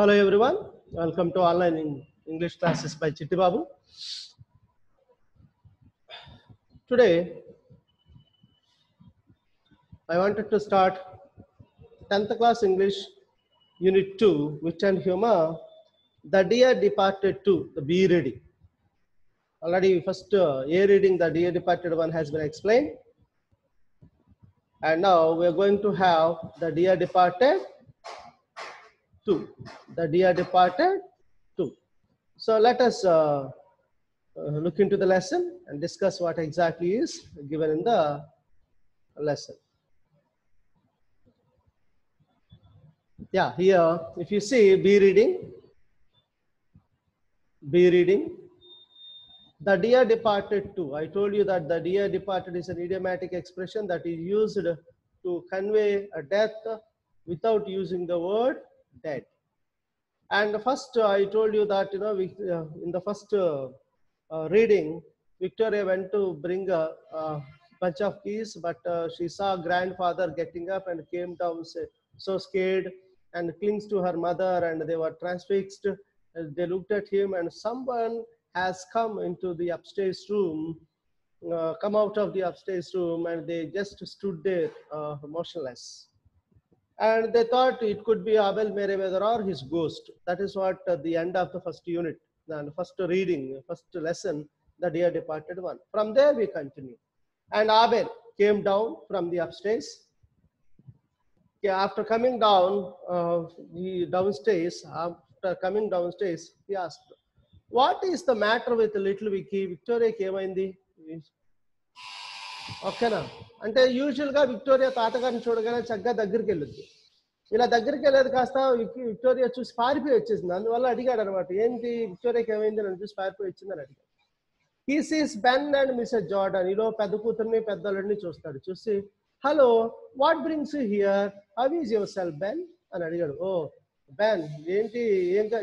Hello everyone, welcome to online English classes by Chitti Babu. Today I wanted to start 10th class English Unit 2, Wit and Humor, The Dear Departed 2, the B reading. Already first A reading, the Dear Departed one has been explained. And now we are going to have the Dear Departed 2, the Dear Departed 2. So let us look into the lesson and discuss what exactly is given in the lesson. Yeah, here if you see B reading, the dear departed too. I told you that the dear departed is an idiomatic expression that is used to convey a death without using the word dead. And first I told you that in the first reading, Victoria went to bring a bunch of keys, but she saw grandfather getting up and came down so scared and clings to her mother, and they were transfixed. They looked at him, and someone has come into the upstairs room, come out of the upstairs room, and they just stood there motionless. And they thought it could be Abel Merriweather or his ghost. That is what the end of the first unit, the first reading, first lesson, the dear departed one. From there we continue. And Abel came down from the upstairs. After coming down, downstairs, he asked, "What is the matter with little Vicky? Victoria came in the..." ఓకేనా, అంటే యూజువల్గా Victoria తాతగారిని చూడగానే చక్కగా దగ్గరికి వెళ్ళొద్దు. ఇలా దగ్గరికి వెళ్ళేది కాస్త విక్టోరియా చూసి పారిపోయి వచ్చేసింది. అందువల్ల అడిగాడు అనమాట, ఏంటి విక్టోరియాకి ఏమైంది, నన్ను చూసి పారిపోయి వచ్చిందని అడిగాడు. He sees Ben and Mrs Jordan. ఈలో పెద్ద కూతుర్ని పెద్దోళ్ళని చూస్తాడు. చూసి, "hello, what brings you here? How is your self Ben" అని అడిగాడు. "ఓ బెన్, ఏంటి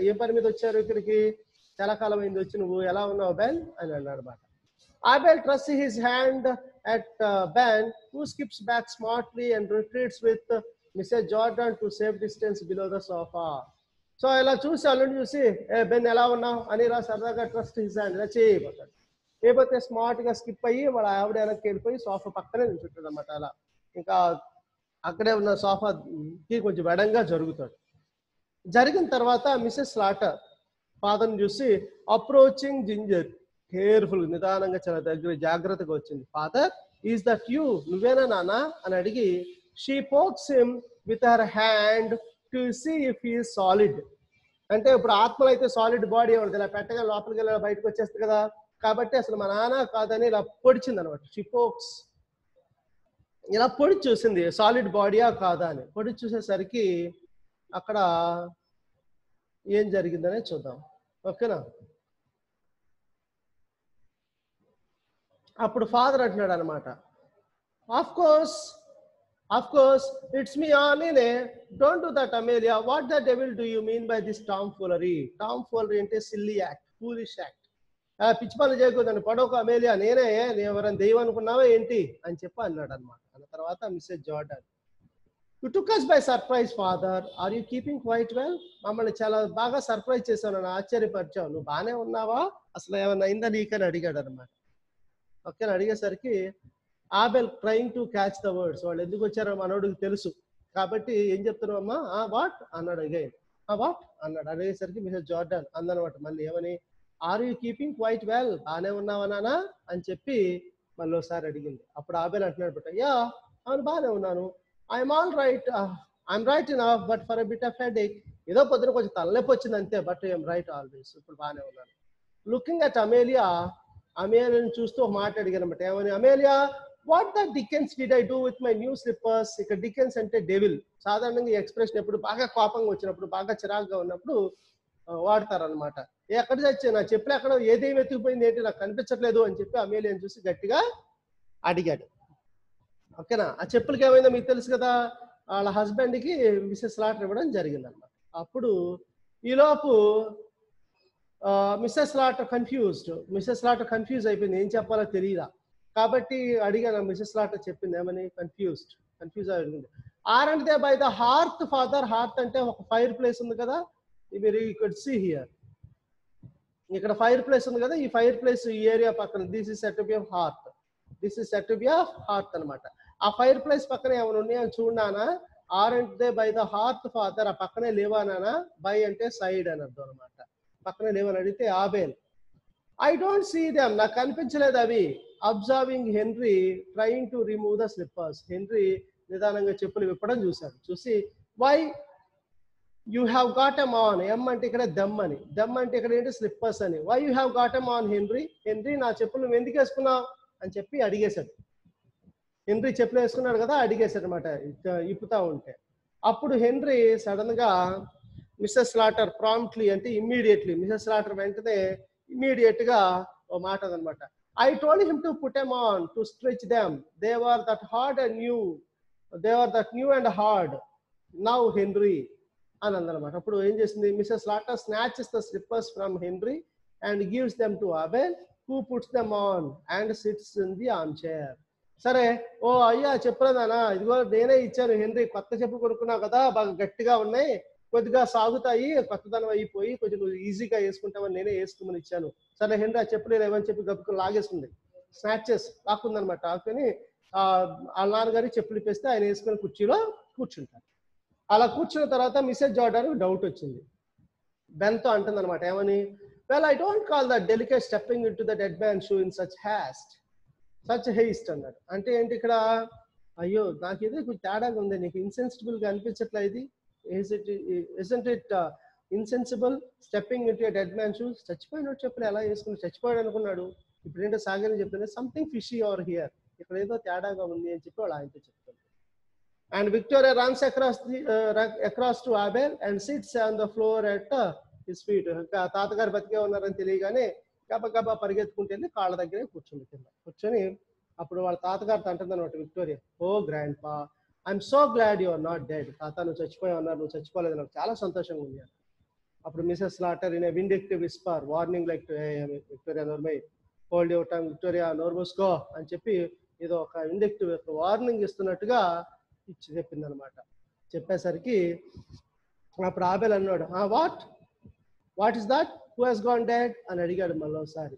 ఏం పని మీద వచ్చారు ఇక్కడికి? చాలా కాలం అయింది వచ్చి, నువ్వు ఎలా ఉన్నావు బెన్" అని అన్నాడు అనమాట. Abel thrusts his hand at Ben, who skips back smartly and retreats with Mrs. Jordan to safe distance below the sofa. So ఇలా చూసి అల్లుని చూసి, "ఏ బెన్ ఎలా ఉన్నావు" అని ఇలా సరదాగా ట్రస్ట్ హిస్ హ్యాండ్ ఇలా చేయబోతాడు. లేకపోతే స్మార్ట్గా స్కిప్ అయ్యి వాళ్ళ ఆవిడ వెనక్కి వెళ్ళిపోయి సోఫా పక్కనే నిల్చుంటాడు అనమాట. అలా ఇంకా అక్కడే ఉన్న సోఫాకి కొంచెం వెడంగా జరుగుతాడు. జరిగిన తర్వాత మిస్సెస్ స్లాటర్ ఫాదర్ని చూసి, అప్రోచింగ్ జింజర్, కేర్ఫుల్, నిదానంగా చాలా దగ్గర జాగ్రత్తగా వచ్చింది. "Father, is that you? నువ్వేనా నాన్న" అని అడిగి, she pokes him with her hand to see if he is solid. అంటే ఇప్పుడు ఆత్మలో అయితే సాలిడ్ బాడీ ఉంటుంది, ఇలా పెట్టగా లోపలికి వెళ్ళి బయటకు వచ్చేస్తుంది కదా, కాబట్టి అసలు మా నాన్న కాదని ఇలా పొడిచింది అనమాట. షీ పోక్స్, ఇలా పొడి చూసింది సాలిడ్ బాడీయా కాదా అని. పొడి చూసేసరికి అక్కడ ఏం జరిగిందనే చూద్దాం, ఓకేనా. అప్పుడు ఫాదర్ అంటున్నాడు అనమాట, ఆఫ్ కోర్స్ ఇట్స్ మీ ఆమెనే, don't do that Amelia, what the devil do you mean by this tomfoolery? Tomfoolery అంటే సిల్లీ యాక్ట్, ఫూలిష్ యాక్ట్. పిచ్చి పనులు చేయకూడదని పడవకు అమేలియా, నేనే ఎవరైనా దెయ్యం అనుకున్నావా ఏంటి అని చెప్పి అన్నాడు అనమాట. అన్న తర్వాత Mrs Jordan, "you took us by surprise father, are you keeping quite well?" మమ్మల్ని చాలా బాగా సర్ప్రైజ్ చేశావు, నన్ను ఆశ్చర్యపరిచావు, నువ్వు బాగానే ఉన్నావా, అసలు ఏమన్నా అయిందా నీకని అడిగాడు అనమాట. ఓకేనా, అడిగేసరికి Abel trying to catch the words, వాళ్ళు ఎందుకు వచ్చారో మనోడికి తెలుసు కాబట్టి, "ఏం చెప్తున్నావు అమ్మా?" "వాట్" అన్నాడు అగైన్. "వాట్" అన్నాడు. అడిగేసరికి మిస్సెస్ జార్డన్ అందనమాట మళ్ళీ ఏమని, "are you keeping quite well, బాగానే ఉన్నావా నాన్న" అని చెప్పి మళ్ళీ ఒకసారి అడిగింది. అప్పుడు ఆబెల్ అంటున్నాడు బట్, "యా, అవును బాగానే ఉన్నాను, I'm all right, I'm right enough but for a bit of headache." ఏదో పొద్దున కొంచెం తలనొప్పి వచ్చింది అంతే, బట్ ఐఎమ్ రైట్ ఆల్వేస్, ఇప్పుడు బాగానే ఉన్నాను. లుకింగ్ అట్ అమేలియా, అమేలియాని చూస్తూ ఒక మాట అడిగాను అనమాట. ఏమని, "Amelia, what the Dickens did I do with my new slippers?" ఇక్కడ డికెన్స్ అంటే డెవిల్. సాధారణంగా ఈ ఎక్స్ప్రెషన్ ఎప్పుడు బాగా కోపంగా వచ్చినప్పుడు, బాగా చిరాకుగా ఉన్నప్పుడు వాడతారనమాట. "ఎక్కడ చచ్చా, నా చెప్పులు ఎక్కడ, ఏదేమి ఎత్తుకుపోయింది ఏంటి, నాకు కనిపించట్లేదు" అని చెప్పి అమేలియాని చూసి గట్టిగా అడిగాడు. ఓకేనా, ఆ చెప్పులకి ఏమైందో మీకు తెలుసు కదా, వాళ్ళ హస్బెండ్కి మిస్సెస్ స్లాటర్ ఇవ్వడం జరిగింది అనమాట. అప్పుడు ఈలోపు మిస్సెస్ స్లాటర్ కన్ఫ్యూజ్ అయిపోయింది, ఏం చెప్పాలో తెలియదా. కాబట్టి అడిగాను, మిస్సెస్ స్లాటర్ చెప్పింది ఏమని, కన్ఫ్యూజ్ అయింది. "Aren't they by the hearth father?" Hearth అంటే ఒక ఫైర్ ప్లేస్ ఉంది కదా, మీరు యూ కుడ్ సీ హియర్, ఇక్కడ ఫైర్ ప్లేస్ ఉంది కదా, ఈ ఫైర్ ప్లేస్ ఈ ఏరియా పక్కన this is set to be of heart, this is set to be of heart అనమాట. ఆ ఫైర్ ప్లేస్ పక్కన ఏమైనా ఉన్నాయని చూడనానా, aren't they by the heart father, ఆ పక్కనే లేవానా, బై అంటే సైడ్ అని అర్థం అనమాట. పక్కనే లేవని అడిగితే Abel, I don't see them, నాకు కనిపించలేదు అవి. Observing Henry trying to remove the slippers, Henry నిదానంగా చెప్పులు విప్పడం చూశాడు. చూసి why you have got em on, em అంటే ఇక్కడ దమ్ అని, దమ్ అంటే ఇక్కడ ఏంటి స్లిప్పర్స్ అని, why you have got em on henry, henry నా చెప్పులు నువ్వు ఎందుకు వేసుకున్నావు అని చెప్పి అడిగేశాడు. హెన్రీ చెప్పులు వేసుకున్నాడు కదా, అడిగేశాడు అనమాట ఇప్పుతా ఉంటే. అప్పుడు హెన్రీ సడన్ గా మిస్సెస్ స్లాటర్ ప్రాంప్ట్లీ అంటే ఇమ్మీడియట్లీ, మిస్సెస్ స్లాటర్ వెంటనే ఇమ్మీడియట్ గా ఓ మాట అనమాట, I told him to put M on to stretch them, they were that hard and new, they were that new and hard now henry అని అందనమాట. అప్పుడు ఏం చేసింది, missus slaughter snatches the slippers from henry and gives them to Abel who puts them on and sits in the arm chair. సరే, ఓ అయ్యా చెప్పలేదానా, ఇదిగో నేనే ఇచ్చాను henry, కొత్త చెప్పులు కొనుక్కున్నావు కదా, బాగా గట్టిగా ఉన్నాయి, కొద్దిగా సాగుతాయి, కొత్తదనం అయిపోయి కొంచెం నువ్వు ఈజీగా వేసుకుంటామని నేనే వేసుకోమని ఇచ్చాను. సరే హెన్రీ ఆ చెప్పులు ఏమని చెప్పి గబుకుని లాగేసుకుంది, స్నాచెస్ లాక్కుందనమాట. లాక్కుని వాళ్ళ నాన్నగారి చెప్పులు ఇప్పేస్తే ఆయన వేసుకుని కుర్చీలో కూర్చుంటారు. అలా కూర్చున్న తర్వాత మిస్సెస్ జార్డాన్ డౌట్ వచ్చింది, బెన్తో అంటుంది అనమాట, ఏమని, well I don't call that delicate stepping in to the dead man shoe in such haste అన్నాడు. అంటే ఏంటి ఇక్కడ, అయ్యో నాకు ఏదో కొంచెం తేడాగా ఉంది, నీకు ఇన్సెన్సిబుల్ గా అనిపించట్లా ఇది, isn't it insensible stepping in to dead man shoe, చచ్చిపోయినట్టు చెప్పులు ఎలా వేసుకుని, చచ్చిపోయాడు అనుకున్నాడు, ఇప్పుడు ఏంటో సాగని చెప్తుంది, సంథింగ్ ఫిషీ ఆర్ హియర్, ఇక్కడ ఏదో తేడాగా ఉంది అని చెప్పి వాళ్ళు ఆయనతో చెప్తారు. And Victoria runs across to Abel and sits on the floor at his feet. తాతగారు బతికే ఉన్నారని తెలియగానే గబగబా పరిగెత్తుకుంటే వెళ్ళి కాళ్ళ దగ్గరే కూర్చుంది, కింద కూర్చొని అప్పుడు వాళ్ళ తాతగారితో అంటుంది అనమాట Victoria, oh grandpa, I'm so glad you are not dead, తాత నువ్వు చచ్చిపోయి ఉన్నారు, నువ్వు చచ్చిపోలేదు, నాకు చాలా సంతోషంగా ఉంది. అప్పుడు Mrs slaughter in a vindictive Whisper warning like Victoria నోర్మై, హోల్డ్ యువర్ టంగ్ విక్టోరియా, నోర్ మూసుకో అని చెప్పి ఏదో ఒక విండిక్టివ్ వార్నింగ్ ఇస్తున్నట్టుగా ఇచ్చి చెప్పింది అనమాట. చెప్పేసరికి అప్పుడు ఆబెల్ అన్నాడు, what is that, who he's gone dead అని అడిగాడు మళ్ళీసారి.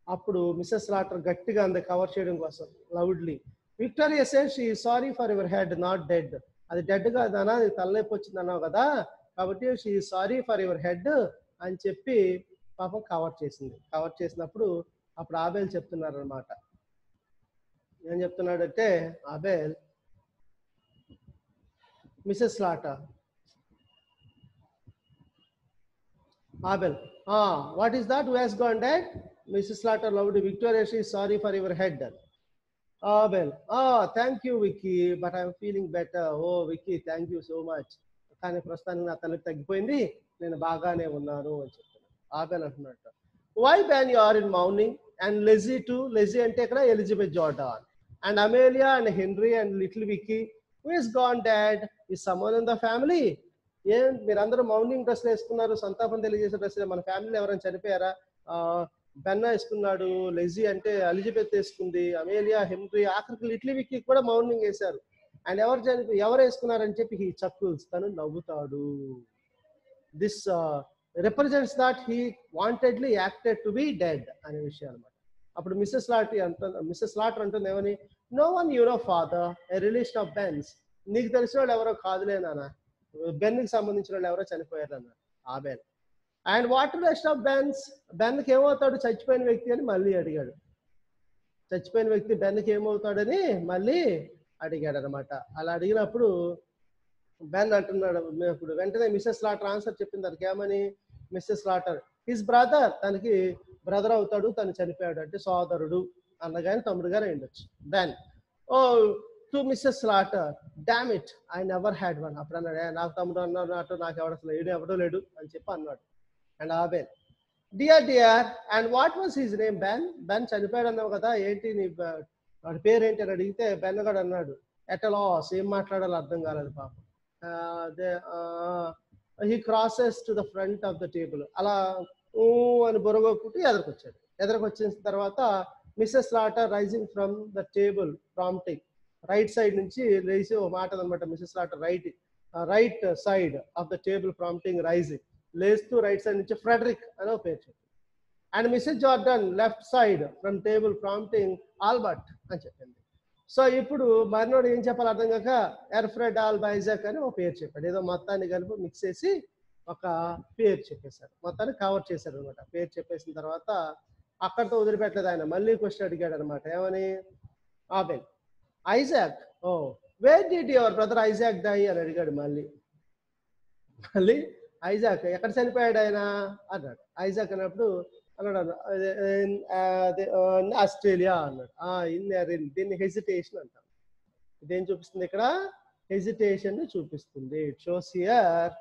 అప్పుడు మిస్సెస్ స్లాటర్ గట్టిగా అంది కవర్ చేయడం కోసం loudly, Victoria said she sorry for your head not dead, అది డెడ్ కాదనా, అది తలనొప్పి వచ్చింది అన్నావు కదా, కాబట్టి she sorry for your head అని చెప్పి పాపం కవర్ చేసింది. కవర్ చేసినప్పుడు అప్పుడు ఆబెల్ చెప్తున్నారు అనమాట, ఏం చెప్తున్నాడంటే ఆబెల్, Mrs. Slaughter, Abel, what is that, who has gone dead? Mrs. Slaughter loved Victoria, she is sorry for your head. Abel, thank you Vicky, but I am feeling better. Oh Vicky, thank you so much. కానీ ప్రస్తుతానికి నా తలకి తగ్గిపోయింది, నేను బాగానే ఉన్నాను అని చెప్తున్నాను. ఆబెల్ అంటున్నట్టు, why Ben you are in mourning, and Lizzie too, Lizzie అంటే ఇక్కడ Elizabeth Jordan, and Amelia and Henry and little Vicky, who is gone dad, is someone in the family? ఏం మీరందరూ మౌర్నింగ్ డ్రెస్లు వేసుకున్నారు, సంతాపం తెలియజేసే డ్రెస్లు, మన ఫ్యామిలీలో ఎవరైనా చనిపోయారా, బెన్న వేసుకున్నాడు, లెజీ అంటే ఎలిజబెత్ వేసుకుంది, అమేలియా, హెన్రీ, ఆఖరికి లిటిల్ విక్కీ కూడా మౌర్నింగ్ వేశారు. అండ్ ఎవరు వేసుకున్నారని చెప్పి హీ చక్కుల్స్, తను నవ్వుతాడు. This represents that he wantedly acted to be dead అనే విషయం అనమాట. అప్పుడు మిస్సెస్ స్లాటర్ అంటుంది ఏమని, no one you know father, a relation of Ben's, నీకు తెలిసిన వాళ్ళు ఎవరో కాదులే నాన్న, బెన్కి సంబంధించిన వాళ్ళు ఎవరో చనిపోయారు అన్నారు Abel. And what rest of Ben's, బెన్కి ఏమవుతాడు చచ్చిపోయిన వ్యక్తి అని మళ్ళీ అడిగాడు. చచ్చిపోయిన వ్యక్తి బెన్కి ఏమవుతాడని మళ్ళీ అడిగాడు అనమాట. అలా అడిగినప్పుడు బెన్ అంటున్నాడు, ఇప్పుడు వెంటనే మిస్సెస్ స్లాటర్ ఆన్సర్ చెప్పింది దానికి ఏమని, మిస్సెస్ స్లాటర్, హిస్ బ్రదర్, తనకి బ్రదర్ అవుతాడు, తను చనిపోయాడు అంటే సోదరుడు అన్నగాని తమ్ముడు గారు అయ్యుండొచ్చు. Then oh to Mrs Slater, damn it I never had one, అప్పుడు అన్నాడు, నాకు తమ్ముడు అన్నట్టు నాకు ఎవడో లేడు అని చెప్పి అన్నాడు. And Abel, dear and what was his name Ben, Ben చనిపోయాడు అన్నావు కదా, ఏంటి నీ వాడి పేరేంటి అని అడిగితే బెన్ గడు అన్నాడు, ఎట్ అ లాస్, ఏం మాట్లాడాలో అర్థం కాలేదు పాపం. He crosses to the front of the table, అలా అని బొరగొక్కుటి ఎదరికొచ్చాడు. ఎదరికొచ్చిన తర్వాత Mrs Slater rising from the table prompting, right side నుంచి లేచి ఓ మాట అనమాట. Mrs Slater right side of the table prompting rising, లేస్తూ రైట్ సైడ్ నుంచి ఫ్రెడరిక్ అని ఒక పేరు చెప్పింది. And Mrs Jordan left side from table prompting Albert అని చెప్పింది. సో ఇప్పుడు మరినోడు ఏం చెప్పాలి అర్థం కాక ఎర్ఫ్రెడ్ ఆల్బా ఐజాక్ అని ఒక పేరు చెప్పాడు. ఏదో మొత్తాన్ని కలిపి మిక్స్ చేసి ఒక పేరు చెప్పేశారు, మొత్తాన్ని కవర్ చేశారు అనమాట. పేరు చెప్పేసిన తర్వాత అక్కడితో వదిలిపెట్టలేదు ఆయన, మళ్ళీ క్వశ్చన్ అడిగాడు అనమాట. ఏమని? Abel, Isaac, oh where did your brother Isaac die అని అడిగాడు. మళ్ళీ ఐజాక్ ఎక్కడ చనిపోయాడు ఆయన అన్నాడు. ఐజాక్ అన్నప్పుడు అన్నాడు ఆస్ట్రేలియా అన్నాడు. దీన్ని హెజిటేషన్ అంటారు. ఇదేం చూపిస్తుంది ఇక్కడ? హెజిటేషన్ చూపిస్తుంది. It shows here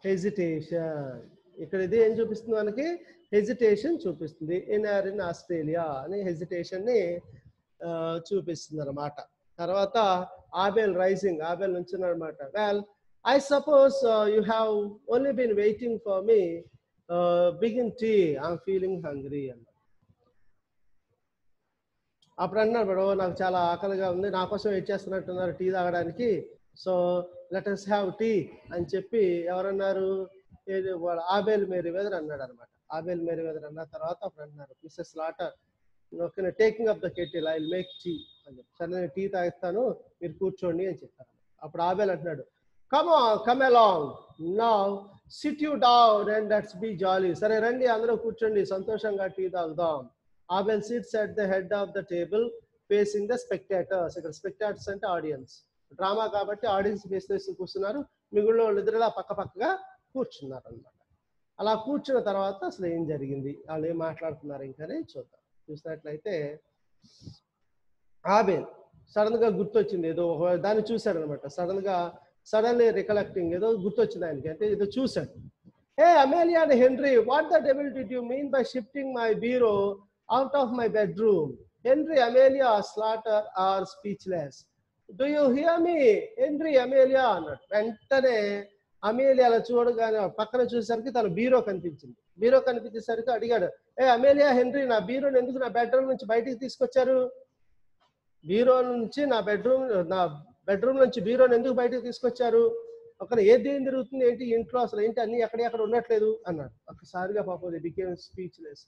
hesitation. ఇక్కడ ఇది ఏం చూపిస్తుంది మనకి? హెజిటేషన్ చూపిస్తుంది. ఇన్ ఆస్ట్రేలియా అని హెజిటేషన్ ని చూపిస్తుంది అనమాట. తర్వాత ఆబెల్ రైజింగ్, ఆబెల్ నుంచున్నాడు అనమాట. Well I suppose you have only been waiting for me. Begin tea. I'm feeling hungry. అప్పుడు అన్నాడు, బడో నాకు చాలా ఆకలిగా ఉంది, నా కోసం వెయిట్ చేస్తున్నట్టున్నారు టీ తాగడానికి, so let us have tea అని చెప్పి ఎవరన్నారు? ఆబెల్ మేరీవెదర్ అన్నాడు అనమాట. ఆబెల్ మేరీవెదర్ అన్న తర్వాత అప్పుడు అన్నారు, Mrs Slater okay taking up the kettle, I will make tea అని చెప్పి, సరే నేను టీ తాగిస్తాను మీరు కూర్చోండి అని చెప్పారు. అప్పుడు ఆబెల్ అంటున్నాడు, come on, come along, now sit you down and let's be jolly. సరే రండి అందరూ కూర్చోండి సంతోషంగా టీ తాగుదాం. ఆబెల్ sits at the head of the table facing the spectators. ఇక్కడ spectators అంటే ఆడియన్స్, డ్రామా కాబట్టి ఆడియన్స్ ఫేస్ చేసి కూర్చున్నారు, మిగిలిన వాళ్ళు ఇద్దరు ఇలా పక్క పక్కగా కూర్చున్నారు అనమాట. అలా కూర్చున్న తర్వాత అసలు ఏం జరిగింది, వాళ్ళు ఏం మాట్లాడుతున్నారు ఇంకనే చూద్దాం. చూసినట్లయితే ఆబెల్ సడన్ గా గుర్తొచ్చింది, ఏదో దాన్ని చూశాడు అనమాట. సడన్లీ రికలెక్టింగ్, ఏదో గుర్తొచ్చింది ఆయనకి, అంటే ఏదో చూశాడు. Hey Amelia and Henry, what the devil did you mean by shifting my bureau out of my bedroom? Henry, Amelia, Slaughter are speechless. Do you hear me? Henry, Amelia అన్నాడు. వెంటనే Amelia అలా చూడగానే పక్కన చూసేసరికి తన బీరో కనిపించింది. బీరో కనిపించేసరికి అడిగాడు, ఏ అమేలియా, హెన్రీ, నా బీరోని ఎందుకు నా బెడ్రూమ్ నుంచి బయటికి తీసుకొచ్చారు? బీరో నుంచి నా బెడ్రూమ్ నుంచి బీరోని ఎందుకు బయటకు తీసుకొచ్చారు? అక్కడ ఏదేం జరుగుతుంది ఏంటి ఇంట్లో, అసలు ఏంటి అన్ని ఎక్కడ ఉండట్లేదు అన్నాడు. ఒక్కసారిగా పాపం బికేమ్ స్పీచ్లెస్,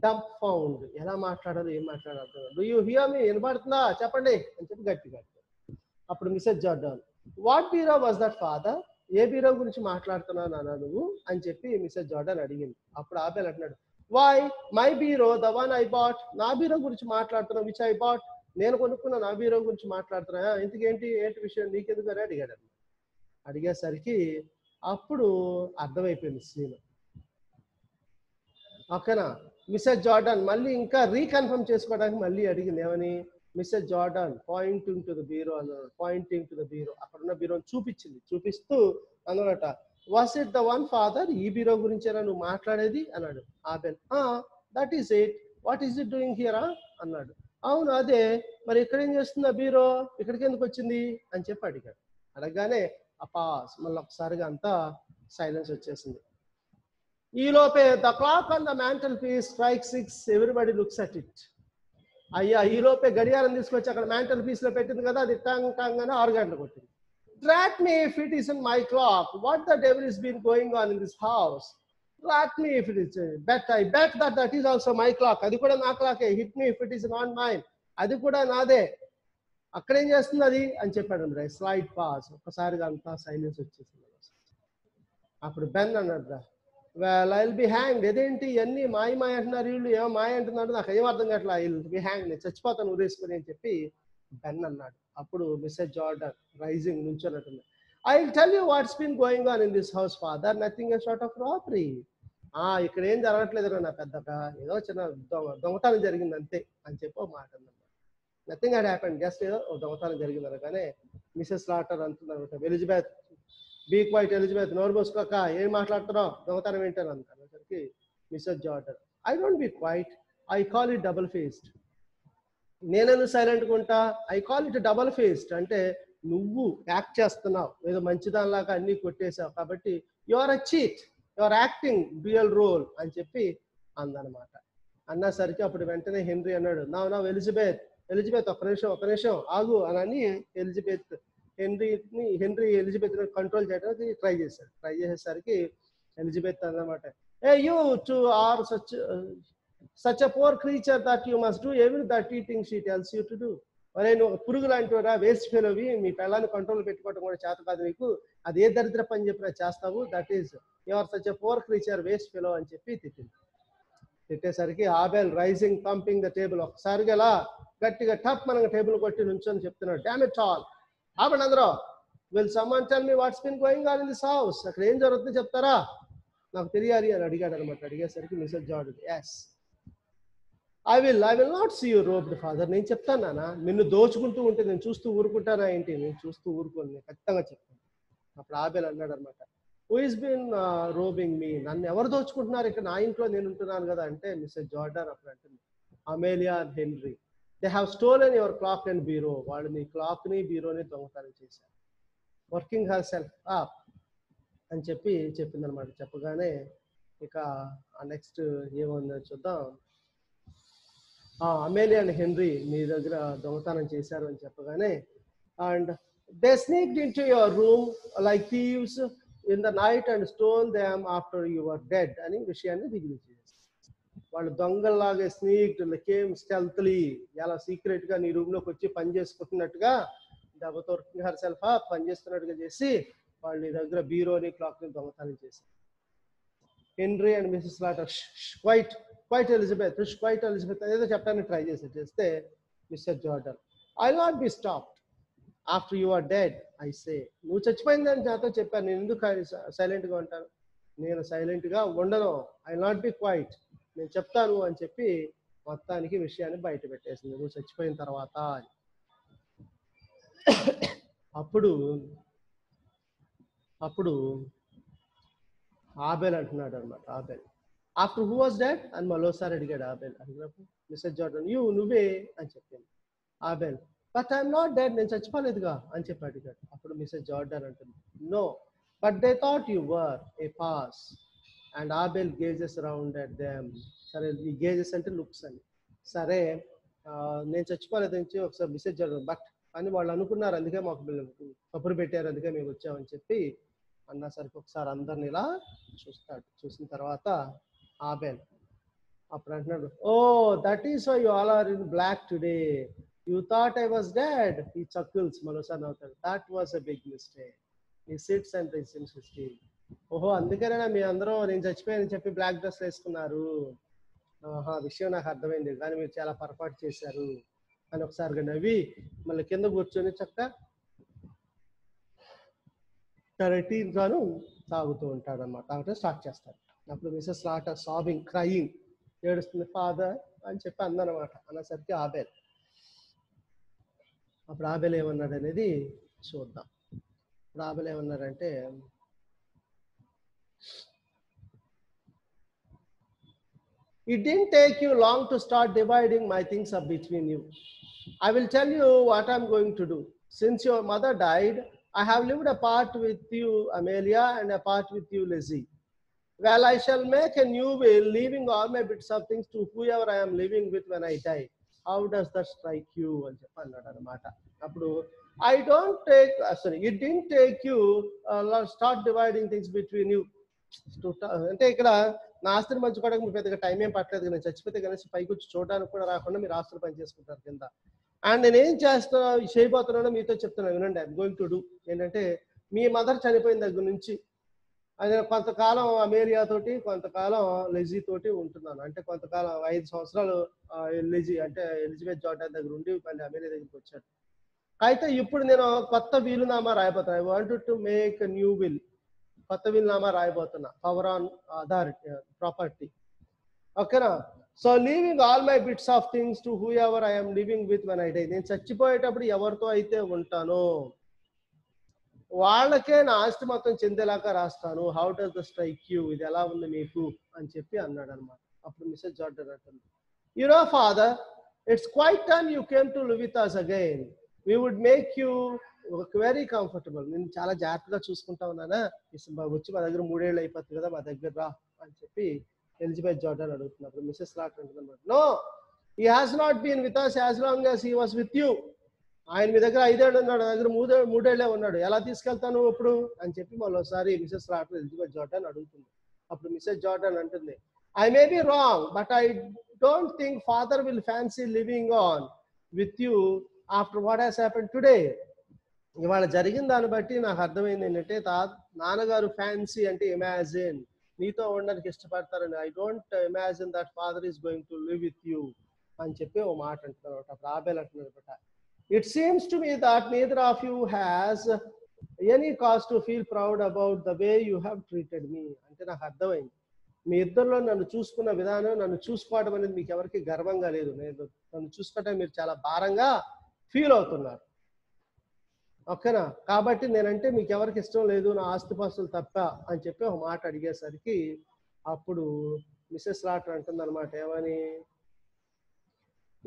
డంప్ ఫౌండ్. ఎలా మాట్లాడాలో ఏం మాట్లాడారు? Do you hear me? వినపడుతుందా చెప్పండి అని చెప్పి గట్టిగా. అప్పుడు Mrs Jordan, what bureau was that father? ఏ బీరో గురించి మాట్లాడుతున్నావు నాన్న నువ్వు అని చెప్పి మిసెస్ జార్డన్ అడిగింది. అప్పుడు ఆబెల్ అంటున్నాడు, why my bureau the one I bought. నా బీరో గురించి మాట్లాడుతున్నావు, విచ్ ఐ బాట్, నేను కొనుక్కున్న నా బీరో గురించి మాట్లాడుతున్నా, ఇంతకేంటి ఏంటి విషయం నీకెందుకు అని అడిగాడు. అడిగేసరికి అప్పుడు అర్థమైపోయింది సీన్. ఓకేనా? మిసెస్ జార్డన్ మళ్ళీ ఇంకా రీకన్ఫర్మ్ చేసుకోవడానికి మళ్ళీ అడిగింది. ఏమని? Mrs Jordan pointing to the bureau అన్నాడు. పాయింటింగ్ టు ద బీరో, అక్కడ ఉన్న బీరోని చూపించింది. చూపిస్తూ అన్నమాట, was it the one father? ఈ బీరో గురించేనా నువ్వు మాట్లాడేది అన్నాడు. Abel, that is it, what is it doing here అన్నాడు. అవును అదే, మరి ఇక్కడ ఏం చేస్తుంది ఆ బీరో, ఇక్కడికి ఎందుకు వచ్చింది అని చెప్పి అడిగాడు. అడగగానే అపాస్ మళ్ళీ ఒకసారిగా అంతా సైలెన్స్ వచ్చేసింది. ఈ లోపే the clock on the mantelpiece strike 6, everybody looks at it. అయ్యా ఈ లోపే గడియారం తీసుకొచ్చి అక్కడ మ్యాంటల్ పీస్ లో పెట్టింది కదా, అది టంగ్ టంగ్ అని 6 గంటలు కొట్టింది. rat me if it isn't my clock, what the devil has been going on in this house? Rat me if it is, I bet that is also my clock, అది కూడా నా క్లాకే. hit me if it is not mine, అది కూడా నాదే. అక్కడేం చేస్తుంది అది అని చెప్పాడు. స్లైడ్ పాస్, ఒక్కసారిగా అంతా సైలెన్స్ వచ్చేసింది. అప్పుడు బెన్ అన్నాడు, well I will be hanged. అదేంటి ఇవన్నీ మాయ అంటున్నారు, వీళ్ళు ఏమో మాయ అంటున్నాడు, నాకు ఏం అర్థం కావట్లా, ఐ విల్ బి హ్యాంగ్డ్, నేను చచ్చిపోతాను ఊరేసుకుని అని చెప్పి బెన్ అన్నాడు. అప్పుడు మిసెస్ జార్డన్ రైజింగ్ నుంచోనట్టుంది, I will tell you what's been going on in this house father, nothing short of robbery. ఇక్కడ ఏం జరగట్లేదు నా పెద్దగా, ఏదో చిన్న దొంగతనం జరిగింది అంతే అని చెప్పి ఒక మాట అన్నమాట. నథింగ్ హ్యాడ్ హ్యాపెండ్, జస్ట్ ఏదో దొంగతనం జరిగింది అనగానే మిసెస్ లాటర్ అంటున్నారు, ఎలిజబెత్ బీ క్వైట్, ఎలిజబెత్ నోరు మూసుకోక, ఏం మాట్లాడుతున్నావు, దొంగతనం ఏంటని అనుకునేసరికి Mrs Jordan, I don't be quiet, I call it double faced. నేనెందుకు సైలెంట్ ఉంటా, I call it double faced అంటే నువ్వు యాక్ట్ చేస్తున్నావు, ఏదో మంచిదానిలాగా అన్ని కొట్టేసావు, కాబట్టి you are a cheat, you are acting dual role అని చెప్పి అందనమాట. అన్నసరికి అప్పుడు వెంటనే హెన్రీ అన్నాడు, నా ఎలిజబెత్ ఒక్క నిమిషం ఆగు అని ఎలిజబెత్ హెన్రీ ఎలిజబెత్ కంట్రోల్ చేయడానికి ట్రై చేశాడు. ట్రై చేసేసరికి ఎలిజబెత్ అన్నమాట, a you two are such a poor creature that you must do every that eating she tells you to do. మరి నువ్వు పురుగు లాంటివరా, వేస్ట్ ఫెలోవి, మీ పిల్లల్ని కంట్రోల్ పెట్టుకోవడం కూడా చేత కాదు నీకు, అది ఏ దరిద్ర పని చెప్పినా చేస్తావు, that is you are such a poor creature, waste fellow అని చెప్పి తిట్టింది. తిట్టేసరికి Abel rising pumping the table, ఒకసారిగా ఎలా గట్టిగా టప్ మనకు టేబుల్ కొట్టి నుంచొని చెప్తున్నాడు, డామ్ ఇట్ ఆల్, ఆపండి అందరూ, will someone tell me what's been going on in this house, అక్కడ ఏం జరుగుతుందో చెప్తారా, నాకు తెలియాలి అని అడిగాడు అనమాట. అడిగేసరికి Mrs Jordan, yes I will not see you robbed father, నేను చెప్తాను నాన్న, నిన్ను దోచుకుంటూ ఉంటే నేను చూస్తూ ఊరుకుంటానా ఏంటి, నేను చూస్తూ ఊరుకోను, నేను ఖచ్చితంగా చెప్తాను. అప్పుడు ఆబెల్ అన్నాడు అనమాట, హూ ఇస్ బీన్ రోబింగ్ మీ, నన్ను ఎవరు దోచుకుంటున్నారు, ఇక్కడ నా ఇంట్లో నేను ఉంటున్నాను కదా అంటే మిస్సెస్ జార్డన్ అప్పుడు అంటుంది, Amelia and Henry, they have stolen your clock and bureau, వాళ్ళు నీ క్లాక్ని బీరోని దొంగతనం చేశారు, వర్కింగ్ హర్ సెల్ఫ్ అప్ అని చెప్పింది అనమాట. చెప్పగానే ఇక నెక్స్ట్ ఏముందో చూద్దాం. అమేలియా అండ్ హెన్రీ మీ దగ్గర దొంగతనం చేశారు అని చెప్పగానే, and they sneaked into your room like thieves in the night and stole them after you're dead అని విషయాన్ని రివీల్ చేశారు. వాళ్ళు దొంగల్లాగే స్నీక్డ్ కేమ్ స్టెల్త్లీ, ఎలా సీక్రెట్ గా నీ రూమ్ లోకి వచ్చి పని చేసుకుంటున్నట్టుగా, దాంతో హర్ సెల్ఫ్ పని చేస్తున్నట్టుగా చేసి వాళ్ళు నీ దగ్గర బీరోని క్లాక్ని దొంగతనం చేశారు. Henry and Mrs Slater, quiet Elizabeth, quiet Elizabeth ఏదో చెప్పడానికి ట్రై చేస్తే Mr Jordan, I will not be stopped after you are dead, I say, నువ్వు చచ్చిపోయిందని నాతో చెప్పాను, నేను ఎందుకు సైలెంట్గా ఉంటాను, నేను సైలెంట్గా ఉండను, I will not be quiet, నేను చెప్తాను అని చెప్పి మొత్తానికి విషయాన్ని బయట పెట్టేసింది, నువ్వు చచ్చిపోయిన తర్వాత. అప్పుడు ఆబెల్ అంటున్నాడు అనమాట, ఆబెల్ ఆఫ్టర్ హూ వాజ్ డెడ్ అని మరోసారి అడిగాడు ఆబెల్. అడిగినప్పుడు మిస్టర్ జార్డన్, నువ్వే అని చెప్పింది. Abel, but I'm not dead, నేను చచ్చిపోలేదుగా అని చెప్పి అడిగాడు. అప్పుడు మిస్టర్ జార్డన్ అంటుంది, no but they thought you were a pass, and Abel gazes around at them. సరే, ఈ గేజెస్ అంటే లుక్స్ అని, సరే నేను చచ్చిపోలేదు నుంచి ఒకసారి మిస్టర్ జార్డన్, బట్ అని వాళ్ళు అనుకున్నారు, అందుకే మాకు కబురు పెట్టారు, అందుకే మేము వచ్చామని చెప్పి అన్నసరికి ఒకసారి అందరిని ఇలా చూస్తాడు. చూసిన తర్వాత ఆబెల్ అప్పుడు అంటున్నాడు, oh that is why you all are in black today, you thought I was dead, he chuckles మరోసారి నవ్వుతాడు, that was a big mistake, he sits and రీసెన్స్ హిస్టరీ, ఓహో అందుకేనా మీ అందరూ నేను చచ్చిపోయానని చెప్పి బ్లాక్ డ్రెస్ వేసుకున్నారు, విషయం నాకు అర్థమైంది, కానీ మీరు చాలా పొరపాటు చేశారు అని ఒకసారిగా నవ్వి మళ్ళీ కింద కూర్చొని చక్కగా టీన్ గాను తాగుతూ ఉంటాడు అనమాట. తాగటం స్టార్ట్ చేస్తాడు. అప్పుడు మిసెస్ లాటర్ సాబింగ్, క్రయింగ్, ఏడుస్తుంది, ఫాదర్ అని చెప్పి అందనమాట. అన్నసరికి ఆబెల్, అప్పుడు ఆబెల్ ఏమన్నాడు అనేది చూద్దాం. ఇప్పుడు ఆబెల్ ఏమన్నాడంటే, it didn't take you long to start dividing my things up between you. I will tell you what I'm going to do. Since your mother died, I have lived apart with you, Amelia, and apart with you, Lizzie. Well, I shall make a new will, leaving all my bits of things to whoever I am living with when I die. How does that strike you? అని చెప్పి అన్నాడు అనమాట. అప్పుడు it didn't take you start dividing things between you. అంటే ఇక్కడ నా ఆస్తిని పంచుకోవడానికి మీకు పెద్దగా టైం ఏం పట్టలేదు, నేను చచ్చిపోతే కనీసం పైకి వచ్చి చూడడానికి కూడా రాకుండా మీరు ఆస్తులు పని చేసుకుంటారు కింద. అండ్ నేను ఏం చేయబోతున్నానో మీతో చెప్తున్నాను వినండి. ఐఎమ్ గోయింగ్ టు డూ ఏంటంటే, మీ మదర్ చనిపోయిన దగ్గర నుంచి అది కొంతకాలం అమేలియా తోటి, కొంతకాలం లెజీ తోటి ఉంటున్నాను. అంటే కొంతకాలం 5 సంవత్సరాలు లెజీ అంటే ఎలిజబెత్ జార్డన్ దగ్గర ఉండి మళ్ళీ అమేలియా దగ్గరికి వచ్చాను. అయితే ఇప్పుడు నేను కొత్త వీలునామా రాయబోతున్నాను. I wanted to make a new will, కొత్త వీలునామా రాయబోతున్నా, పవర్ ఆన్ అథారిటీ ప్రాపర్టీ, ఓకేనా. So leaving all my bits of things to whoever I'm living with when I die. నేను చచ్చిపోయేటప్పుడు ఎవరితో అయితే ఉంటానో వాళ్ళకే నా ఆస్తి మొత్తం చెందేలాగా రాస్తాను. How does the strike you, ఇది ఎలా ఉంది మీకు అని చెప్పి అన్నాడు అనమాట. అప్పుడు మిసెస్ జార్డన్ అంటుంది, you know father, it's quite time you came to live with us again. We would make you very comfortable. నేను చాలా జాగ్రత్తగా చూసుకుంటా ఉన్నానా, వచ్చి మా దగ్గర 3 ఏళ్ళు అయిపోతుంది కదా, మా దగ్గర రా అని చెప్పి ఎలిజబెత్ జార్డన్ అడుగుతున్నప్పుడు మిసెస్ లాటర్ అంటుంది, no, he has not been with us as long as he was with you. ఆయన మీ దగ్గర 5 ఏళ్ళు ఉన్నాడు, నా దగ్గర 3 ఏళ్లే ఉన్నాడు, ఎలా తీసుకెళ్తాను ఇప్పుడు అని చెప్పి మరోసారి మిసెస్ రాటర్ ఎలిజబెత్ జార్డన్ అడుగుతుంది. అప్పుడు మిసెస్ జార్డన్ అంటుంది, I may be wrong but I don't think father will fancy living on with you after what has happen today. ఇవాళ జరిగిన దాన్ని బట్టి నాకు అర్థమైంది ఏంటంటే నాన్నగారు ఫ్యాన్సీ అంటే ఇమాజిన్, నీతో ఉండడానికి ఇష్టపడతారని. I don't imagine that father is going to live with you అని చెప్పి ఓ మాట అంటున్నారు. అప్పుడు ఆబేల్ అంటున్నారు అనమాట, it seems to me that neither of you has any cause to feel proud about the way you have treated me. అంటే నాకు అర్థమైంది, మీ ఇద్దరిలో నన్ను చూసుకున్న విధానం, నన్ను చూసుకోవడం అనేది మీకు ఎవరికి గర్వంగా లేదు. నన్ను చూసుకోవటం మీరు చాలా భారంగా ఫీల్ అవుతున్నారు, ఓకేనా? కాబట్టి నేనంటే మీకు ఎవరికి ఇష్టం లేదు, నా ఆస్తిపాస్తులు తప్ప అని చెప్పి ఒక మాట అడిగేసరికి అప్పుడు మిసెస్ రాటర్ అంటుంది అనమాట, ఏమని,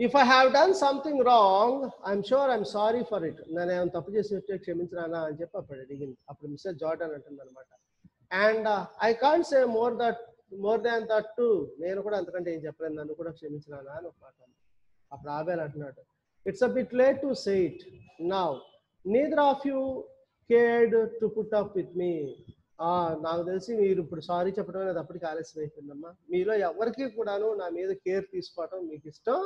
if I have done something wrong I'm sure I'm sorry for it. నేను ఏమైనా తప్పు చేసి క్షమించినానా అని చెప్పి అప్పుడు అడిగింది. అప్పుడు మిసెస్ జార్డన్ అంటుంది అనమాట, and I can't say more than that to. నేను కూడా అంతకంటే ఏం చెప్పలేను, నన్ను కూడా క్షమించినానా అని ఒక మాట. అప్పుడు ఆబేల్ అంటున్నాడు, it's a bit late to say it now, neither of you cared to put up with me. నాకు తెలిసి మీరు ఇప్పుడు సారీ చెప్పడం అనేది అప్పటికి ఆలస్యం అయిపోయిందమ్మా. మీలో ఎవరికి కూడాను నా మీద కేర్ తీసుకోవటం మీకు ఇష్టం,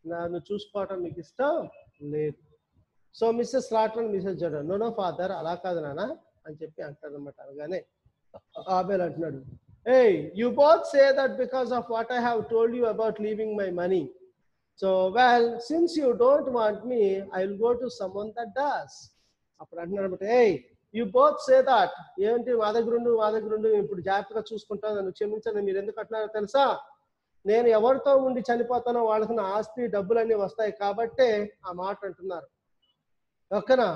నన్ను చూసుకోవటం మీకు ఇష్టం లేదు. So missus రాటర్ missus Jordan, no father, అలా కాదు నాన్న అని చెప్పి అంటారు అనమాట. అనగానే ఆబేల్ అంటున్నాడు, hey, you both say that because of what I have told you about leaving my money. So, well, since you don't want me, I will go to someone that does. అప్పుడు అంటున్నాడు అనమాట, hey, you both say that. ఏంటి మా దగ్గరుండు ఇప్పుడు జాగ్రత్తగా చూసుకుంటాను, నన్ను క్షమించండి. మీరు ఎందుకు అంటున్నారో తెలుసా, నేను ఎవరితో ఉండి చనిపోతానో వాళ్ళకి నా ఆస్తి డబ్బులన్నీ వస్తాయి కాబట్టే ఆ మాట అంటున్నారు, ఓకేనా?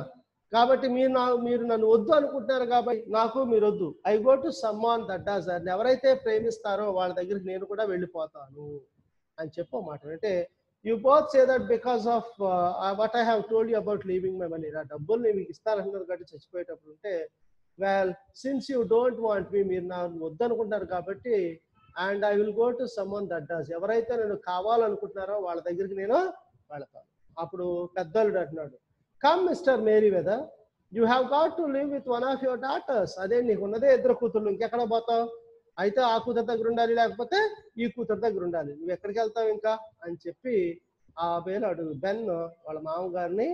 కాబట్టి మీరు నన్ను వద్దు అనుకుంటున్నారు కాబట్టి నాకు మీరు వద్దు. I go to someone that does. ఎవరైతే ప్రేమిస్తారో వాళ్ళ దగ్గరికి నేను కూడా వెళ్ళిపోతాను అని చెప్పు మాట. అంటే you both say that because of what I have told you about leaving my money. నా డబ్బులు మీకు ఇస్తానంటున్నారు కాబట్టి చచ్చిపోయేటప్పుడు ఉంటే, well since you don't want me, మీరు నా వద్దు అనుకుంటారు కాబట్టి, and I will go to someone that does. ఎవరైతే నేను కావాలనుకుంటున్నారో వాళ్ళ దగ్గరికి నేను వెళతాను. అప్పుడు పెద్దోళ్ళు అంటున్నాడు, come Mr Merryweather, you have got to live with one of your daughters. అదే నీకు ఉన్నదే 2 కూతుర్లు, ఇంకెక్కడ పోతావు? అయితే ఆ కూతురు దగ్గర ఉండాలి, లేకపోతే ఈ కూతురు దగ్గర ఉండాలి, నువ్వు ఎక్కడికి వెళ్తావు ఇంకా అని చెప్పి ఆ బెన్ వాళ్ళ మామగారిని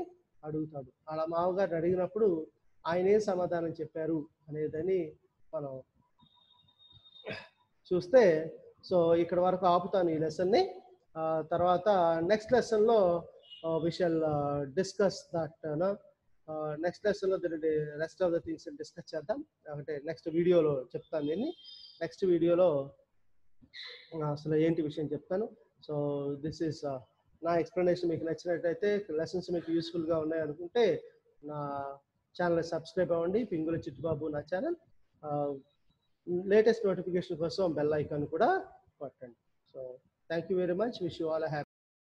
అడుగుతాడు. వాళ్ళ మామగారిని అడిగినప్పుడు ఆయన ఏం సమాధానం చెప్పారు అనేదని మనం చూస్తే, సో ఇక్కడ వరకు ఆపుతాను ఈ లెసన్ని. తర్వాత నెక్స్ట్ లెసన్లో we shall discuss that. Next లెసన్లో దీని rest of the things discuss చేద్దాం. అంటే నెక్స్ట్ వీడియోలో చెప్తాను దీన్ని. నెక్స్ట్ వీడియోలో అసలు ఏంటి విషయం చెప్తాను. సో దిస్ ఈస్ నా ఎక్స్ప్లెనేషన్. మీకు నచ్చినట్టయితే, లెసన్స్ మీకు యూస్ఫుల్గా ఉన్నాయి అనుకుంటే నా ఛానల్ సబ్స్క్రైబ్ అవ్వండి. పింగుల చిట్టుబాబు నా ఛానల్. లేటెస్ట్ నోటిఫికేషన్ కోసం బెల్ ఐకాన్ కూడా కొట్టండి. So thank you very much. Wish you all happy